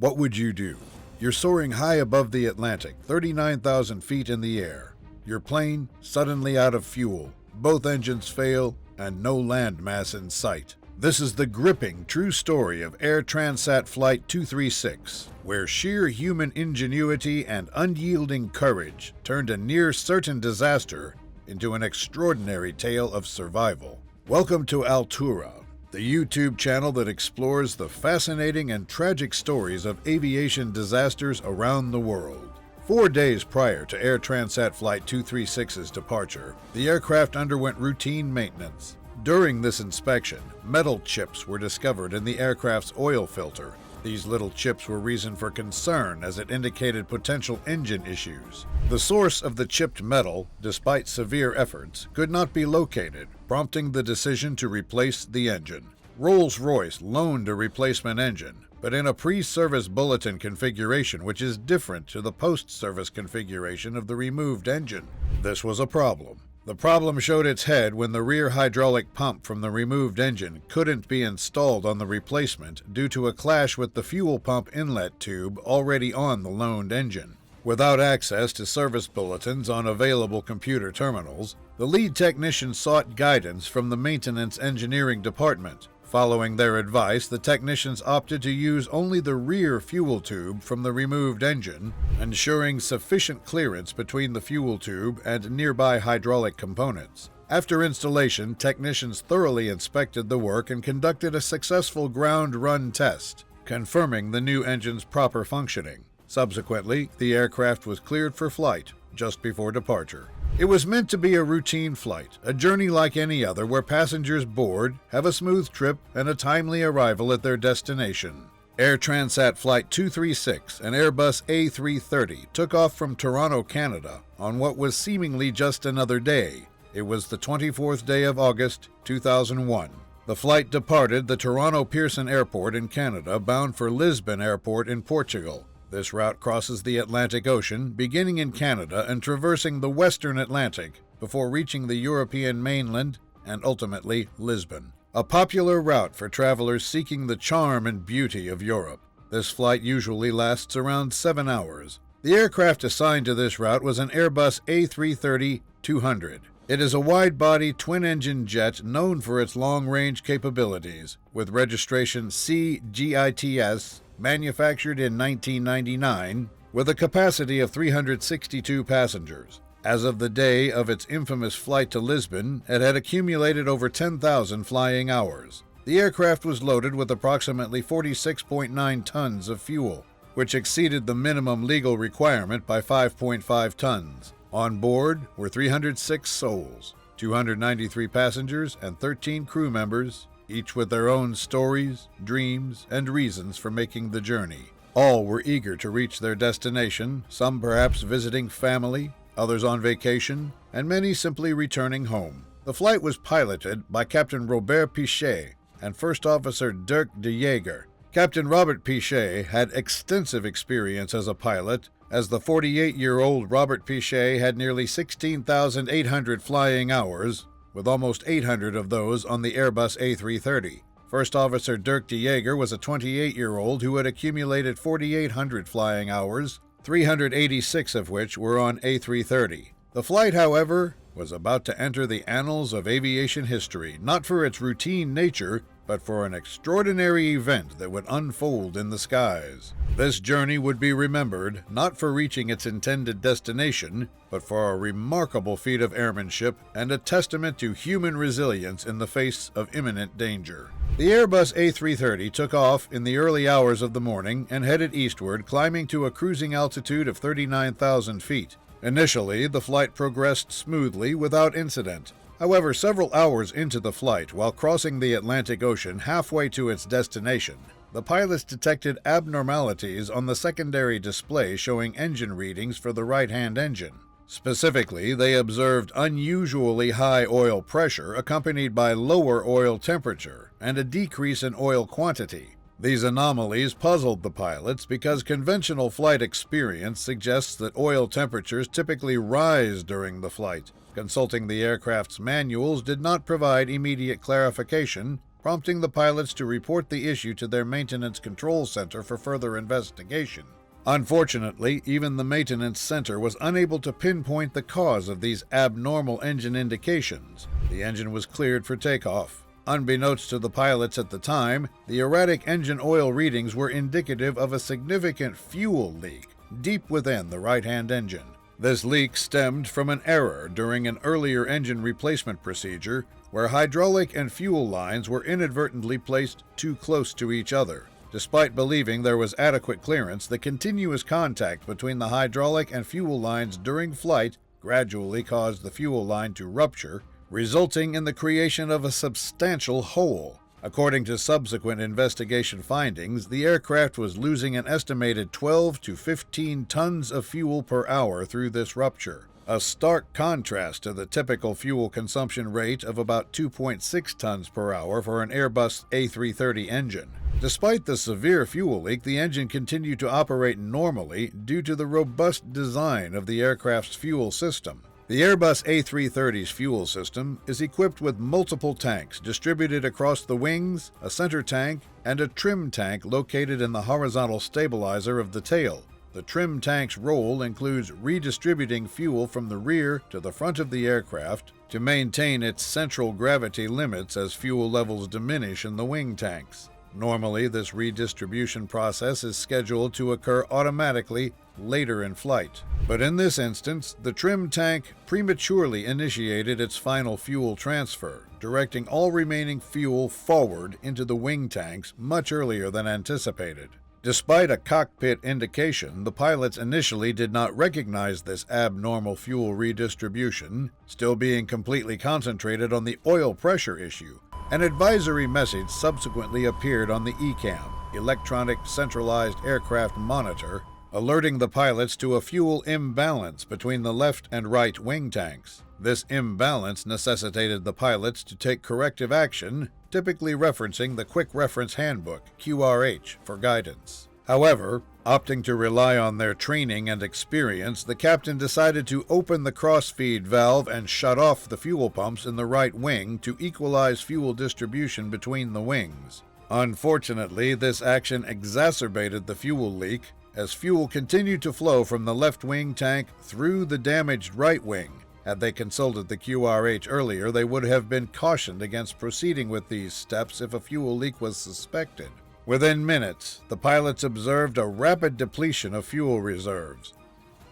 What would you do? You're soaring high above the Atlantic, 39,000 feet in the air. Your plane suddenly out of fuel, both engines fail, and no landmass in sight. This is the gripping, true story of Air Transat Flight 236, where sheer human ingenuity and unyielding courage turned a near-certain disaster into an extraordinary tale of survival. Welcome to Alturra, the YouTube channel that explores the fascinating and tragic stories of aviation disasters around the world. 4 days prior to Air Transat Flight 236's departure, the aircraft underwent routine maintenance. During this inspection, metal chips were discovered in the aircraft's oil filter. These little chips were reason for concern as it indicated potential engine issues. The source of the chipped metal, despite severe efforts, could not be located, prompting the decision to replace the engine. Rolls-Royce loaned a replacement engine, but in a pre-service bulletin configuration which is different to the post-service configuration of the removed engine. This was a problem. The problem showed its head when the rear hydraulic pump from the removed engine couldn't be installed on the replacement due to a clash with the fuel pump inlet tube already on the loaned engine. Without access to service bulletins on available computer terminals, the lead technician sought guidance from the maintenance engineering department. Following their advice, the technicians opted to use only the rear fuel tube from the removed engine, ensuring sufficient clearance between the fuel tube and nearby hydraulic components. After installation, technicians thoroughly inspected the work and conducted a successful ground run test, confirming the new engine's proper functioning. Subsequently, the aircraft was cleared for flight just before departure. It was meant to be a routine flight, a journey like any other where passengers board, have a smooth trip, and a timely arrival at their destination. Air Transat Flight 236, an Airbus A330, took off from Toronto, Canada, on what was seemingly just another day. It was the 24th day of August, 2001. The flight departed the Toronto Pearson Airport in Canada, bound for Lisbon Airport in Portugal. This route crosses the Atlantic Ocean, beginning in Canada and traversing the western Atlantic before reaching the European mainland and ultimately Lisbon. A popular route for travelers seeking the charm and beauty of Europe. This flight usually lasts around 7 hours. The aircraft assigned to this route was an Airbus A330-200. It is a wide-body twin-engine jet known for its long-range capabilities, with registration CGITS, manufactured in 1999, with a capacity of 362 passengers. As of the day of its infamous flight to Lisbon, it had accumulated over 10,000 flying hours. The aircraft was loaded with approximately 46.9 tons of fuel, which exceeded the minimum legal requirement by 5.5 tons. On board were 306 souls, 293 passengers, and 13 crew members, each with their own stories, dreams, and reasons for making the journey. All were eager to reach their destination, some perhaps visiting family, others on vacation, and many simply returning home. The flight was piloted by Captain Robert Pichet and First Officer Dirk de Jager. Captain Robert Pichet had extensive experience as a pilot, as the 48-year-old Robert Pichet had nearly 16,800 flying hours, with almost 800 of those on the Airbus A330. First Officer Dirk de Jager was a 28-year-old who had accumulated 4,800 flying hours, 386 of which were on A330. The flight, however, was about to enter the annals of aviation history, not for its routine nature, but for an extraordinary event that would unfold in the skies. This journey would be remembered not for reaching its intended destination, but for a remarkable feat of airmanship and a testament to human resilience in the face of imminent danger. The Airbus A330 took off in the early hours of the morning and headed eastward, climbing to a cruising altitude of 39,000 feet. Initially, the flight progressed smoothly without incident. However, several hours into the flight, while crossing the Atlantic Ocean halfway to its destination, the pilots detected abnormalities on the secondary display showing engine readings for the right-hand engine. Specifically, they observed unusually high oil pressure accompanied by lower oil temperature and a decrease in oil quantity. These anomalies puzzled the pilots because conventional flight experience suggests that oil temperatures typically rise during the flight. Consulting the aircraft's manuals did not provide immediate clarification, prompting the pilots to report the issue to their maintenance control center for further investigation. Unfortunately, even the maintenance center was unable to pinpoint the cause of these abnormal engine indications. The engine was cleared for takeoff. Unbeknownst to the pilots at the time, the erratic engine oil readings were indicative of a significant fuel leak deep within the right-hand engine. This leak stemmed from an error during an earlier engine replacement procedure where hydraulic and fuel lines were inadvertently placed too close to each other. Despite believing there was adequate clearance, the continuous contact between the hydraulic and fuel lines during flight gradually caused the fuel line to rupture, resulting in the creation of a substantial hole. According to subsequent investigation findings, the aircraft was losing an estimated 12 to 15 tons of fuel per hour through this rupture, a stark contrast to the typical fuel consumption rate of about 2.6 tons per hour for an Airbus A330 engine. Despite the severe fuel leak, the engine continued to operate normally due to the robust design of the aircraft's fuel system. The Airbus A330's fuel system is equipped with multiple tanks distributed across the wings, a center tank, and a trim tank located in the horizontal stabilizer of the tail. The trim tank's role includes redistributing fuel from the rear to the front of the aircraft to maintain its central gravity limits as fuel levels diminish in the wing tanks. Normally, this redistribution process is scheduled to occur automatically later in flight. But in this instance, the trim tank prematurely initiated its final fuel transfer, directing all remaining fuel forward into the wing tanks much earlier than anticipated. Despite a cockpit indication, the pilots initially did not recognize this abnormal fuel redistribution, still being completely concentrated on the oil pressure issue. An advisory message subsequently appeared on the ECAM, Electronic Centralized Aircraft Monitor, alerting the pilots to a fuel imbalance between the left and right wing tanks. This imbalance necessitated the pilots to take corrective action, typically referencing the Quick Reference Handbook, QRH, for guidance. However, opting to rely on their training and experience, the captain decided to open the crossfeed valve and shut off the fuel pumps in the right wing to equalize fuel distribution between the wings. Unfortunately, this action exacerbated the fuel leak, as fuel continued to flow from the left wing tank through the damaged right wing. Had they consulted the QRH earlier, they would have been cautioned against proceeding with these steps if a fuel leak was suspected. Within minutes, the pilots observed a rapid depletion of fuel reserves.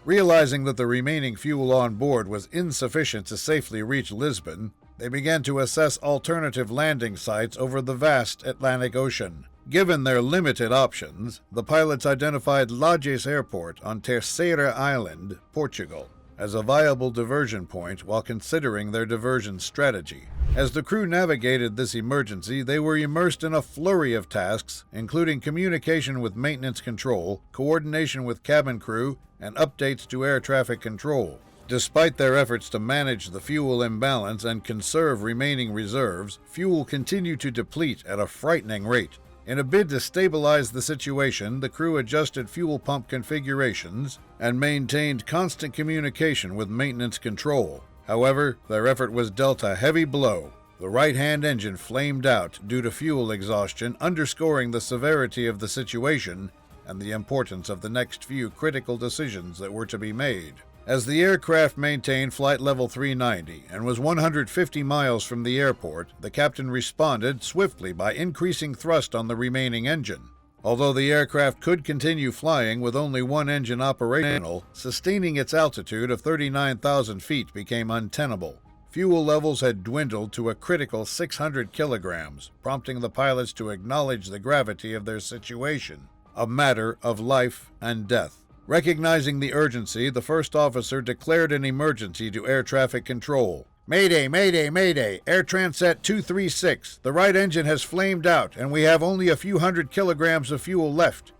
Realizing that the remaining fuel on board was insufficient to safely reach Lisbon, they began to assess alternative landing sites over the vast Atlantic Ocean. Given their limited options, the pilots identified Lajes Airport on Terceira Island, Portugal, as a viable diversion point while considering their diversion strategy. As the crew navigated this emergency, they were immersed in a flurry of tasks, including communication with maintenance control, coordination with cabin crew, and updates to air traffic control. Despite their efforts to manage the fuel imbalance and conserve remaining reserves, fuel continued to deplete at a frightening rate. In a bid to stabilize the situation, the crew adjusted fuel pump configurations and maintained constant communication with maintenance control. However, their effort was dealt a heavy blow. The right-hand engine flamed out due to fuel exhaustion, underscoring the severity of the situation and the importance of the next few critical decisions that were to be made. As the aircraft maintained flight level 390 and was 150 miles from the airport, the captain responded swiftly by increasing thrust on the remaining engine. Although the aircraft could continue flying with only one engine operational, sustaining its altitude of 39,000 feet became untenable. Fuel levels had dwindled to a critical 600 kilograms, prompting the pilots to acknowledge the gravity of their situation, a matter of life and death. Recognizing the urgency, the first officer declared an emergency to air traffic control. "Mayday, mayday, mayday! Air Transat 236. The right engine has flamed out, and we have only a few hundred kilograms of fuel left."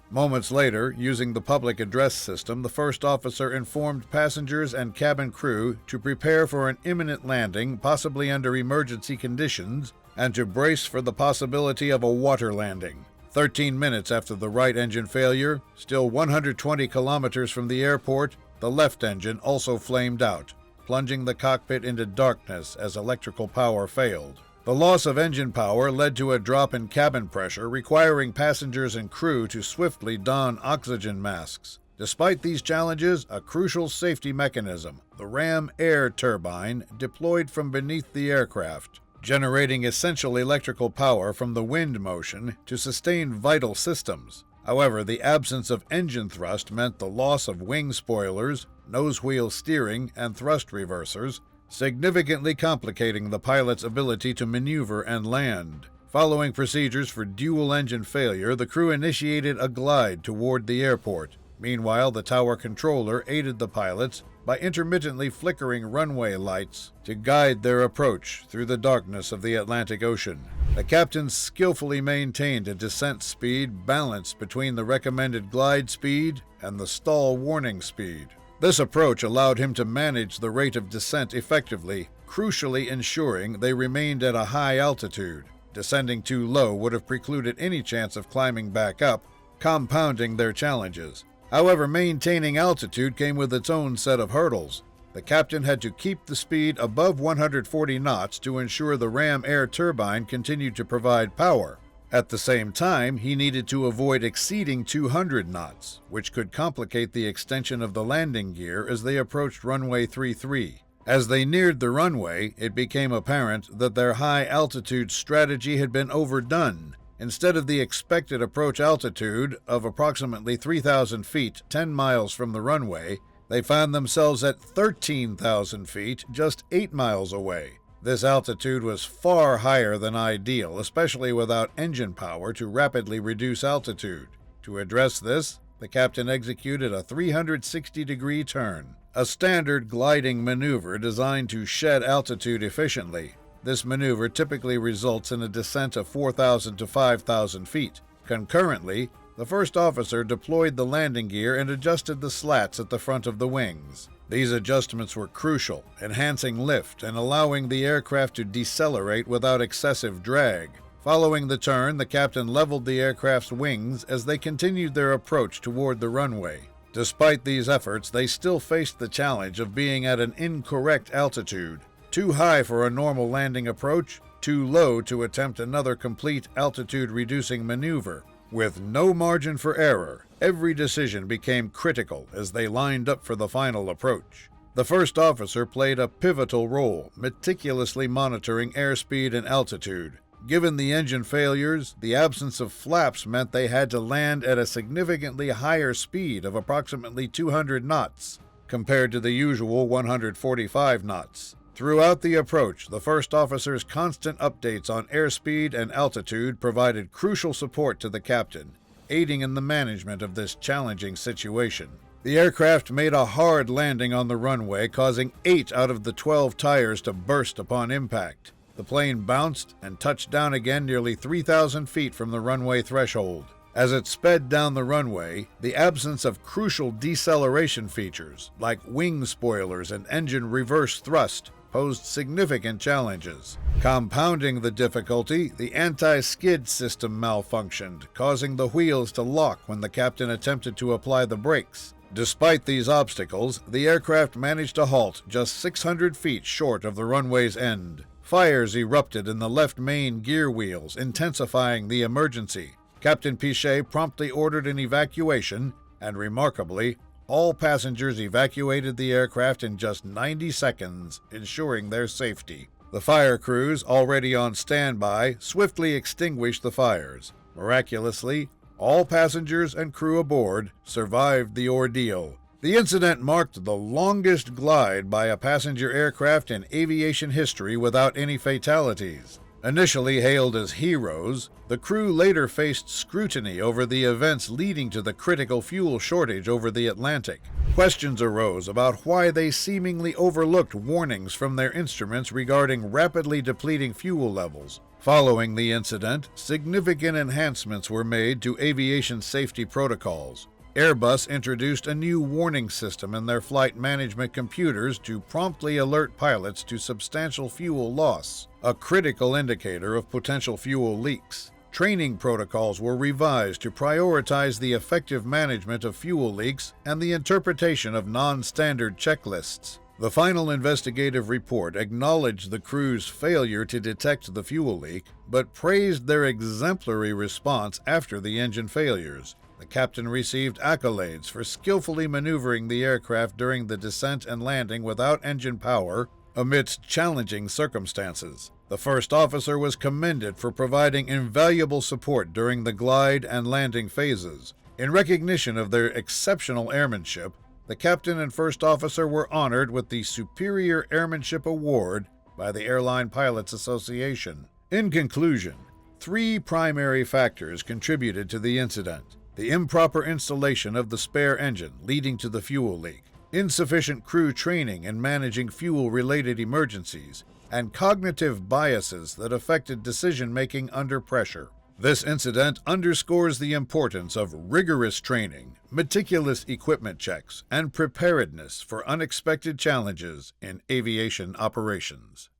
Moments later, using the public address system, the first officer informed passengers and cabin crew to prepare for an imminent landing, possibly under emergency conditions, and to brace for the possibility of a water landing. 13 minutes after the right engine failure, still 120 kilometers from the airport, the left engine also flamed out, plunging the cockpit into darkness as electrical power failed. The loss of engine power led to a drop in cabin pressure, requiring passengers and crew to swiftly don oxygen masks. Despite these challenges, a crucial safety mechanism, the ram air turbine, deployed from beneath the aircraft, generating essential electrical power from the wind motion to sustain vital systems. However, the absence of engine thrust meant the loss of wing spoilers, nose wheel steering, and thrust reversers, significantly complicating the pilot's ability to maneuver and land. Following procedures for dual engine failure, the crew initiated a glide toward the airport. Meanwhile, the tower controller aided the pilots by intermittently flickering runway lights to guide their approach through the darkness of the Atlantic Ocean. The captain skillfully maintained a descent speed balanced between the recommended glide speed and the stall warning speed. This approach allowed him to manage the rate of descent effectively, crucially ensuring they remained at a high altitude. Descending too low would have precluded any chance of climbing back up, compounding their challenges. However, maintaining altitude came with its own set of hurdles. The captain had to keep the speed above 140 knots to ensure the ram air turbine continued to provide power. At the same time, he needed to avoid exceeding 200 knots, which could complicate the extension of the landing gear as they approached runway 33. As they neared the runway, it became apparent that their high-altitude strategy had been overdone. Instead of the expected approach altitude of approximately 3,000 feet, 10 miles from the runway, they found themselves at 13,000 feet, just 8 miles away. This altitude was far higher than ideal, especially without engine power to rapidly reduce altitude. To address this, the captain executed a 360-degree turn, a standard gliding maneuver designed to shed altitude efficiently. This maneuver typically results in a descent of 4,000 to 5,000 feet. Concurrently, the first officer deployed the landing gear and adjusted the slats at the front of the wings. These adjustments were crucial, enhancing lift and allowing the aircraft to decelerate without excessive drag. Following the turn, the captain leveled the aircraft's wings as they continued their approach toward the runway. Despite these efforts, they still faced the challenge of being at an incorrect altitude. Too high for a normal landing approach, too low to attempt another complete altitude-reducing maneuver. With no margin for error, every decision became critical as they lined up for the final approach. The first officer played a pivotal role, meticulously monitoring airspeed and altitude. Given the engine failures, the absence of flaps meant they had to land at a significantly higher speed of approximately 200 knots, compared to the usual 145 knots. Throughout the approach, the first officer's constant updates on airspeed and altitude provided crucial support to the captain, aiding in the management of this challenging situation. The aircraft made a hard landing on the runway, causing 8 out of the 12 tires to burst upon impact. The plane bounced and touched down again nearly 3,000 feet from the runway threshold. As it sped down the runway, the absence of crucial deceleration features, like wing spoilers and engine reverse thrust, posed significant challenges. Compounding the difficulty, the anti-skid system malfunctioned, causing the wheels to lock when the captain attempted to apply the brakes. Despite these obstacles, the aircraft managed to halt just 600 feet short of the runway's end. Fires erupted in the left main gear wheels, intensifying the emergency. Captain Pichet promptly ordered an evacuation, and remarkably, all passengers evacuated the aircraft in just 90 seconds, ensuring their safety. The fire crews, already on standby, swiftly extinguished the fires. Miraculously, all passengers and crew aboard survived the ordeal. The incident marked the longest glide by a passenger aircraft in aviation history without any fatalities. Initially hailed as heroes, the crew later faced scrutiny over the events leading to the critical fuel shortage over the Atlantic. Questions arose about why they seemingly overlooked warnings from their instruments regarding rapidly depleting fuel levels. Following the incident, significant enhancements were made to aviation safety protocols. Airbus introduced a new warning system in their flight management computers to promptly alert pilots to substantial fuel loss, a critical indicator of potential fuel leaks. Training protocols were revised to prioritize the effective management of fuel leaks and the interpretation of non-standard checklists. The final investigative report acknowledged the crew's failure to detect the fuel leak, but praised their exemplary response after the engine failures. The captain received accolades for skillfully maneuvering the aircraft during the descent and landing without engine power amidst challenging circumstances. The first officer was commended for providing invaluable support during the glide and landing phases. In recognition of their exceptional airmanship, the captain and first officer were honored with the Superior Airmanship Award by the Airline Pilots Association. In conclusion, 3 primary factors contributed to the incident: the improper installation of the spare engine leading to the fuel leak, insufficient crew training in managing fuel-related emergencies, and cognitive biases that affected decision-making under pressure. This incident underscores the importance of rigorous training, meticulous equipment checks, and preparedness for unexpected challenges in aviation operations.